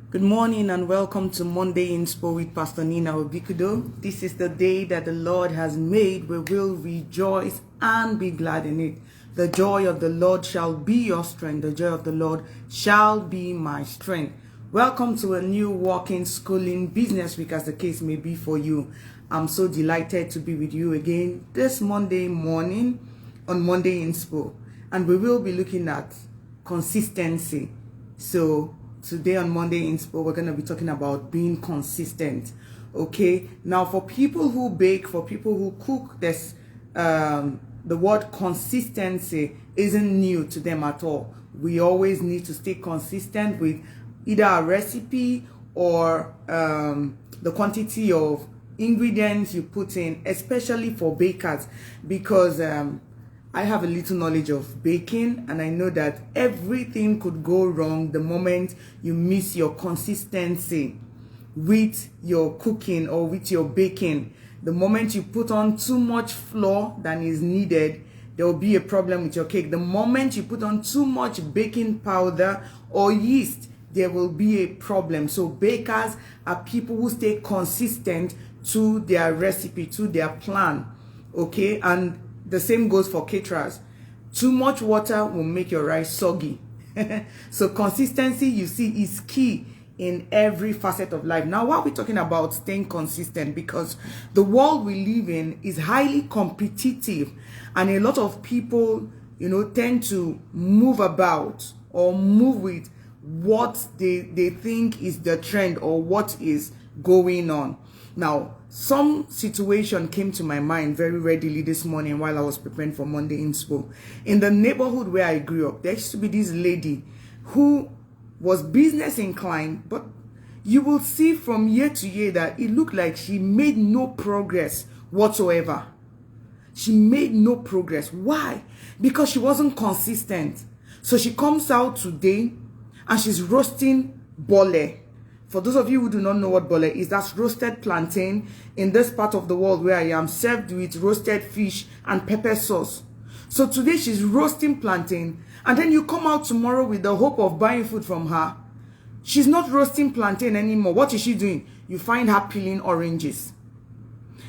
Good morning and welcome to Monday Inspo with Pastor Nina Obikudo. This is the day that the Lord has made. We will rejoice and be glad in it. The joy of the Lord shall be your strength. The joy of the Lord shall be my strength. Welcome to a new walking, schooling, business week as the case may be for you. I'm so delighted to be with you again this Monday morning on Monday Inspo. And we will be looking at consistency. So today on Monday Inspo, we're going to be talking about being consistent. Okay, now for people who bake, for people who cook, this the word consistency isn't new to them at all. We always need to stay consistent with either a recipe or the quantity of ingredients you put in, especially for bakers, because I have a little knowledge of baking, and I know that everything could go wrong the moment you miss your consistency with your cooking or with your baking. The moment you put on too much flour than is needed, there will be a problem with your cake. The moment you put on too much baking powder or yeast, there will be a problem. So bakers are people who stay consistent to their recipe, to their plan. Okay, and the same goes for caterers. Too much water will make your rice soggy. So consistency, you see, is key in every facet of life. Now, why are we talking about staying consistent? Because the world we live in is highly competitive, and a lot of people, tend to move about or move with what they think is the trend or what is going on. Now, some situation came to my mind very readily this morning while I was preparing for Monday Inspo. In the neighborhood where I grew up, there used to be this lady who was business inclined, but you will see from year to year that it looked like she made no progress whatsoever. She made no progress. Why? Because she wasn't consistent. So she comes out today and she's roasting bole. For those of you who do not know what bole is, that's roasted plantain in this part of the world where I am, served with roasted fish and pepper sauce. So today she's roasting plantain, and then you come out tomorrow with the hope of buying food from her. She's not roasting plantain anymore. What is she doing? You find her peeling oranges.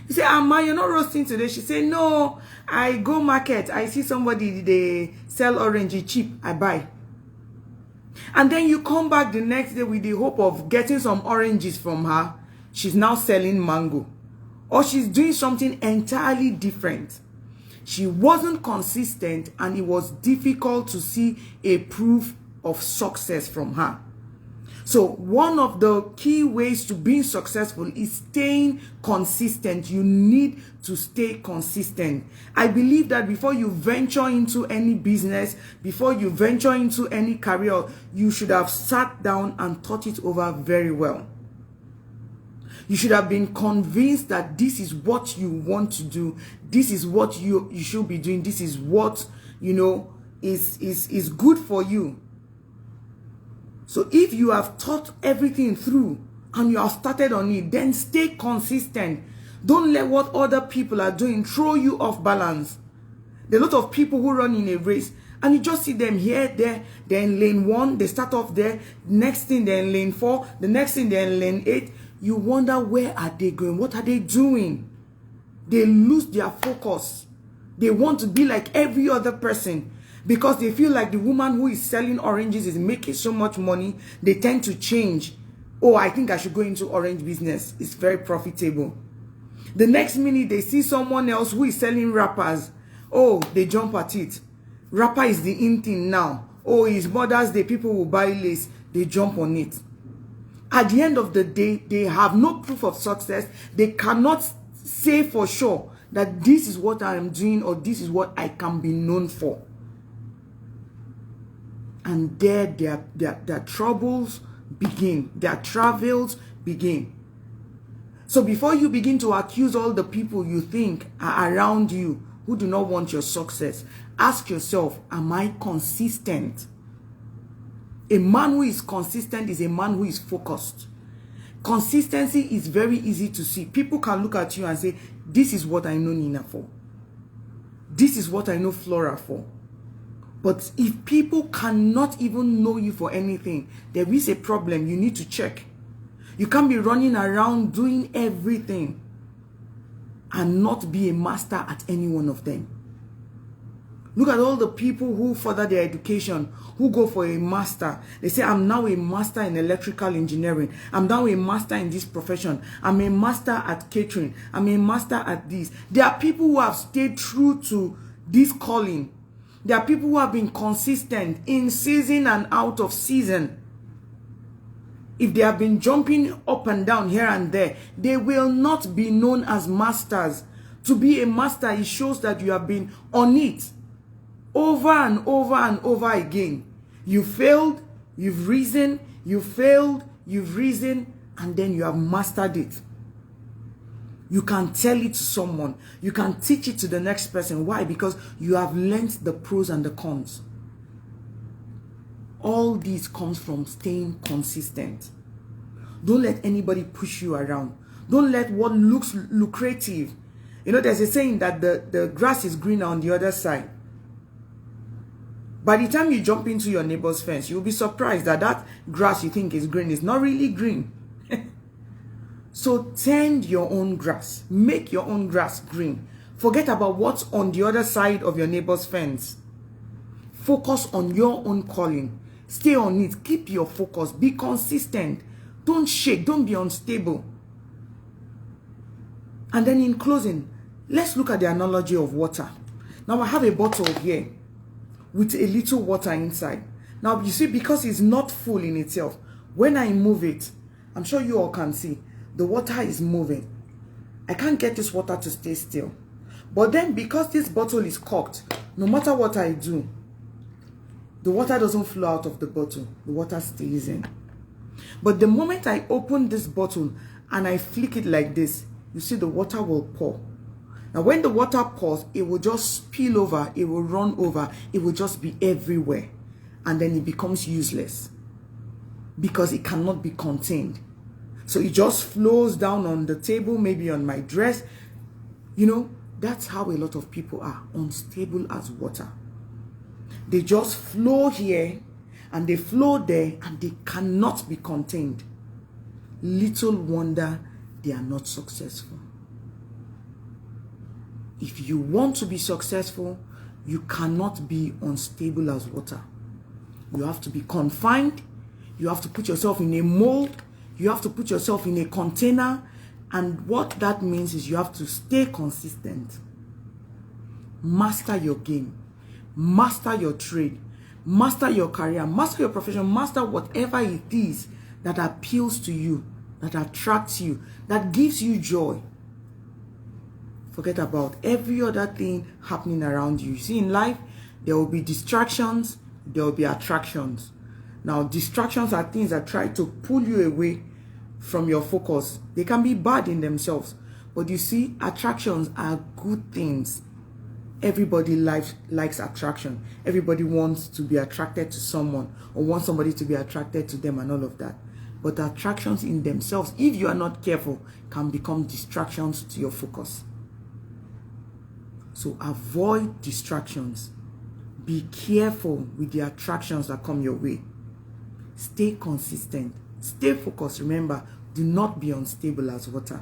You say, Amma, you're not roasting today. She say, no, I go market. I see somebody, they sell orange cheap. I buy. And then you come back the next day with the hope of getting some oranges from her. She's now selling mango. Or she's doing something entirely different. She wasn't consistent, and it was difficult to see a proof of success from her. So one of the key ways to being successful is staying consistent. You need to stay consistent. I believe that before you venture into any business, before you venture into any career, you should have sat down and thought it over very well. You should have been convinced that this is what you want to do. This is what you should be doing. This is what, is good for you. So if you have thought everything through and you have started on it, then stay consistent. Don't let what other people are doing throw you off balance. There are a lot of people who run in a race, and you just see them here, there, they're in lane 1, they start off there, next thing they're in lane 4, the next thing they're in lane 8. You wonder, where are they going? What are they doing? They lose their focus. They want to be like every other person. Because they feel like the woman who is selling oranges is making so much money, they tend to change. Oh, I think I should go into orange business. It's very profitable. The next minute, they see someone else who is selling wrappers. Oh, they jump at it. Wrapper is the in thing now. Oh, it's Mother's Day, people will buy lace. They jump on it. At the end of the day, they have no proof of success. They cannot say for sure that this is what I am doing or this is what I can be known for. And there their troubles begin. Their travels begin. So before you begin to accuse all the people you think are around you who do not want your success, ask yourself, am I consistent? A man who is consistent is a man who is focused. Consistency is very easy to see. People can look at you and say, this is what I know Nina for. This is what I know Flora for. But if people cannot even know you for anything, there is a problem. You need to check. You can't be running around doing everything and not be a master at any one of them. Look at all the people who further their education, who go for a master. They say, I'm now a master in electrical engineering. I'm now a master in this profession. I'm a master at catering. I'm a master at this. There are people who have stayed true to this calling. There are people who have been consistent in season and out of season. If they have been jumping up and down here and there, they will not be known as masters. To be a master, it shows that you have been on it over and over and over again. You failed, you've risen, you failed, you've risen, and then you have mastered it. You can tell it to someone. You can teach it to the next person. Why? Because you have learned the pros and the cons. All this comes from staying consistent. Don't let anybody push you around. Don't let what looks lucrative. You know, there's a saying that the grass is greener on the other side. By the time you jump into your neighbor's fence, you'll be surprised that that grass you think is green is not really green. So tend your own grass. Make your own grass green. Forget about what's on the other side of your neighbor's fence. Focus on your own calling. Stay on it. Keep your focus. Be consistent. Don't shake. Don't be unstable. And then in closing, let's look at the analogy of water. Now I have a bottle here with a little water inside. Now you see, because it's not full in itself, when I move it, I'm sure you all can see, the water is moving. I can't get this water to stay still. But then because this bottle is corked, no matter what I do, the water doesn't flow out of the bottle. The water stays in. But the moment I open this bottle and I flick it like this, you see the water will pour. Now when the water pours, it will just spill over, it will run over, it will just be everywhere. And then it becomes useless because it cannot be contained. So it just flows down on the table, maybe on my dress. You know, that's how a lot of people are, unstable as water. They just flow here and they flow there and they cannot be contained. Little wonder they are not successful. If you want to be successful, you cannot be unstable as water. You have to be confined. You have to put yourself in a mold. You have to put yourself in a container. And what that means is you have to stay consistent. Master your game. Master your trade. Master your career. Master your profession. Master whatever it is that appeals to you, that attracts you, that gives you joy. Forget about every other thing happening around you. You see, in life, there will be distractions, there will be attractions. Now, distractions are things that try to pull you away from your focus. They can be bad in themselves. But you see, attractions are good things. Everybody likes attraction. Everybody wants to be attracted to someone or wants somebody to be attracted to them and all of that. But attractions in themselves, if you are not careful, can become distractions to your focus. So avoid distractions. Be careful with the attractions that come your way. Stay consistent. Stay focused. Remember, do not be unstable as water.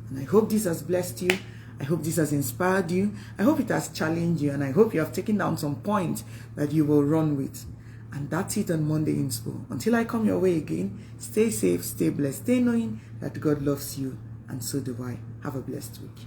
And I hope this has blessed you. I hope this has inspired you. I hope it has challenged you. And I hope you have taken down some points that you will run with. And that's it on Monday Inspo. Until I come your way again, stay safe, stay blessed, stay knowing that God loves you. And so do I. Have a blessed week.